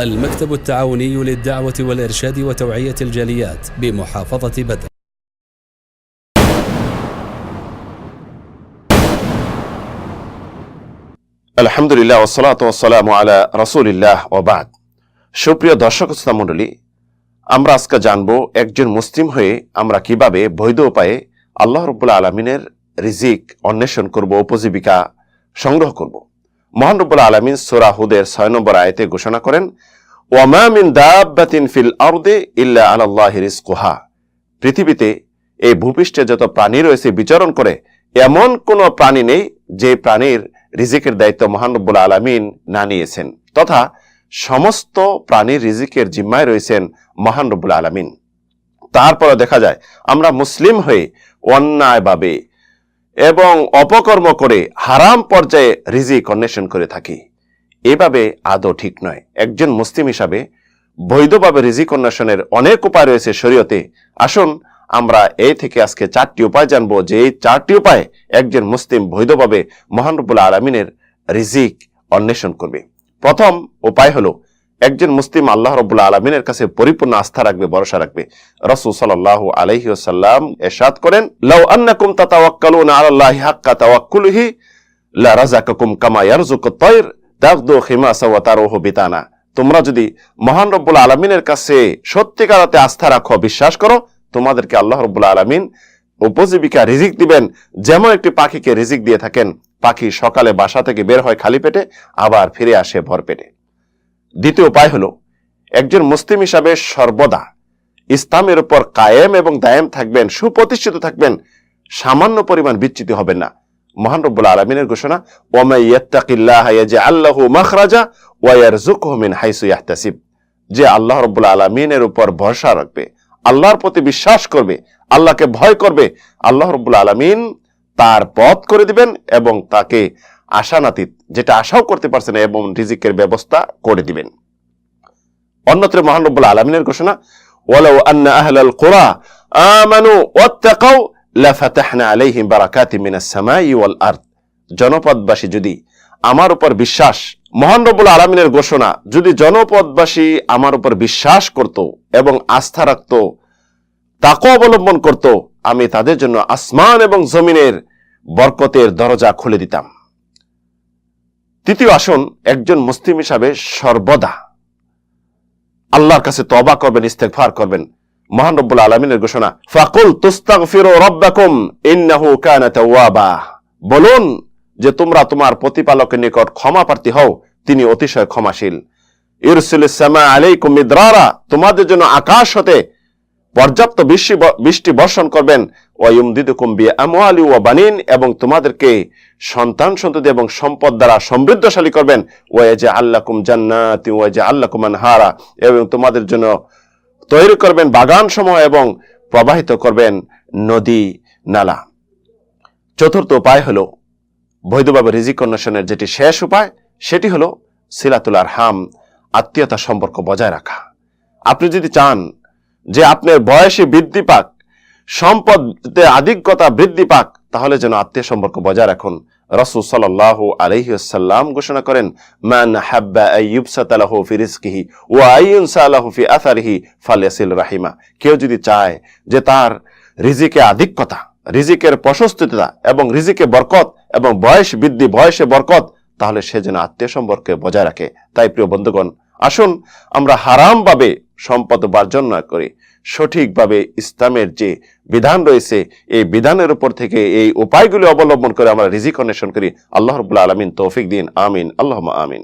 المكتب التعاوني للدعوة والإرشاد وتوعية الجاليات بمحافظة بدر. আলহামদুলিল্লাহ ওয়াসসালাতু ওয়াসসালামু আলা রাসূলিল্লাহ ওয়া বা'দ। সুপ্রিয় দর্শক শ্রোতা মণ্ডলী, আমরা আজকে জানবো একজন মুসলিম হয়ে আমরা কিভাবে বৈধ উপায়ে আল্লাহ রাব্বুল আলামিনের রিজিক অন্বেষণ করব, উপজীবিকা সংগ্রহ করব। মহান রব্বুল আলামিন সূরা হুদের 6 নম্বর আয়াতে ঘোষণা করেন, ওয়া মা মিন দাব্বাতিন ফিল আরদি ইল্লা আলাল্লাহি রিজকুহা। পৃথিবীতে এই ভূপৃষ্ঠে যত প্রাণী রয়েছে বিচরণ করে, এমন কোন প্রাণী নেই যে প্রাণীর রিজিকের দায়িত্ব মহান রব্বুল আলামিন না নিয়েছেন, তথা সমস্ত প্রাণীর রিজিকের জিম্মায় রয়েছেন মহান রব্বুল আলামিন। তারপরে দেখা যায় আমরা মুসলিম হয়ে অন্যায়ভাবে এবং অপকর্ম করে হারাম পর্যায়ে রিজিক অন্বেষণ করে থাকি। এভাবে আদৌ ঠিক নয়। একজন মুসলিম হিসাবে বৈধভাবে রিজিক অন্বেষণের অনেক উপায় রয়েছে শরীয়তে। আসুন আমরা এই থেকে আজকে 4টি উপায় জানবো, যে এই 4টি উপায়ে একজন মুসলিম বৈধভাবে মহান রব্বুল আলামিনের রিজিক অন্বেষণ করবে। প্রথম উপায় হলো, একজন মুসলিম আল্লাহ রাব্বুল আলামিনের কাছে পরিপূর্ণ আস্থা রাখবে, ভরসা রাখবে। রাসূল সাল্লাল্লাহু আলাইহি ওয়াসাল্লাম ইরশাদ করেন, লাউ আন্নাকুম তাতাওয়াক্কালুনা আলাল্লাহি হাক্কা তাওয়াক্কুলিহি লা রাযাকাকুম কামা ইয়ারযুকুত তায়র তাগদু খিমাসা ওয়া তারুহু বিতানা। তোমরা যদি মহান রব্বুল আলামিনের কাছে সত্যিকার অর্থে আস্থা রাখো, বিশ্বাস করো, তোমাদেরকে আল্লাহ রাব্বুল আলামিন উপজীবিকা রিজিক দিবেন, যেমন একটি পাখিকে রিজিক দিয়ে থাকেন। পাখি সকালে বাসা থেকে বের হয় খালি পেটে, আবার ফিরে আসে ভর পেটে। দ্বিতীয় উপায় হলো, একজন মুসলিম হিসাবে সর্বদা ইসলামের উপর কায়েম এবং দায়েম থাকবেন, সুপ্রতিষ্ঠিত থাকবেন, সামান্য পরিমাণ বিচ্যুত হবেন না। মহান রব্বুল আলামিনের ঘোষণা, ওয়া মান ইয়াত্তাকিল্লাহা ইয়াজআল লাহু মাখরাজা ওয়া ইয়ারযুকহু মিন হাইসু ইয়াহতাসিব। যে আল্লাহ রব্বুল আলামিনের উপর ভরসা রাখবে, আল্লাহর প্রতি বিশ্বাস করবে, আল্লাহকে ভয় করবে, আল্লাহ রব্বুল আলামিন তার পথ করে দিবেন এবং তাকে আশানাতীত, যেটা আশাও করতে পারছে না, এবং রিজিকের ব্যবস্থা করে দিবেন। অন্যত্র মহান রব্বুল আলামিনের ঘোষণা, ওয়ালাউ আন্না আহলাল কুরা আমানু ওয়াত্তাকাউ লাফাতাহনা আলাইহিম বারাকাতিম মিনাস সামাই ওয়াল আরদ। জনপদবাসী যদি আমার উপর বিশ্বাস, মহান রব্বুল আলামিনের ঘোষণা, যদি জনপদবাসী আমার উপর বিশ্বাস করত এবং আস্থা রাখত, তাকওয়া অবলম্বন করত, আমি তাদের জন্য আসমান এবং জমিনের বরকতের দরজা খুলে দিতাম। তৃতীয়, আসুন একজন মুসলিম হিসাবে সর্বদা আল্লাহর কাছে তওবা করবেন, ইস্তেগফার করবেন। মহান রব্বুল আলামিনের ঘোষণা, ফাকুল তুস্তাগফিরু রাব্বাকুম ইন্নাহু কানা তাওয়াবা। বলুন যে তোমরা তোমার প্রতিপালকের নিকট ক্ষমা প্রার্থী হও, তিনি অতিশয় ক্ষমাশীল। ইরসিলিস সামা আলাইকুম মিদরারা, তোমাদের জন্য আকাশ হতে পর্যাপ্ত বৃষ্টি বর্ষণ করবেন। ওয়া ইউমদিদুকুম বিআমওয়ালি ওয়া বানিন, এবং তোমাদেরকে সন্তান সন্ততি এবং সম্পদ দ্বারা সমৃদ্ধশালী করবেন। ওয়া ইয়াজআল লাকুম জান্নাতি ওয়া ইয়াজআল লাকুম আনহারা, এবং তোমাদের জন্য তৈরি করবেন বাগান সমূহ এবং প্রবাহিত করবেন নদী নালা। চতুর্থ উপায় হলো, বৈধভাবে রিজিক অন্বেষণের যেটি শেষ উপায়, সেটি হলো সিলাতুল আরহাম, আত্মীয়তা সম্পর্ক বজায় রাখা। আপনি যদি চান যে আপনার বয়সে বৃদ্ধি পাক, সম্পদে আধিক্যতা বৃদ্ধি পাক, তাহলে যেন আত্মীয় সম্পর্ক বজায় রাখুন। রাসূল সাল্লাল্লাহু আলাইহি ওয়াসাল্লাম ঘোষণা করেন, মান হাব্বা আইয়ুবসাতা লাহু ফি রিজকিহি ওয়া আইয়ুনসা লাহু ফি আসারিহি ফালইয়াসিল রাহিমা। কেউ যদি চায় যে তার রিজিকে আধিক্যতা, রিজিকের প্রশস্ততা এবং রিজিকে বরকত এবং বয়স বৃদ্ধি, বয়সে বরকত, তাহলে সে যেন আত্মীয় সম্পর্কে বজায় রাখে। তাই প্রিয় বন্ধুগণ, আসুন আমরা হারামভাবে সম্পদ উপার্জন না করে সঠিকভাবে ইসলামের যে বিধান রয়েছে, এই বিধানের উপর থেকে এই উপায়গুলি অবলম্বন করে আমরা রিজিক অন্বেষণ করি। আল্লাহ রাব্বুল আলামিন তৌফিক দিন। আমিন, আল্লাহুম্মা আমিন।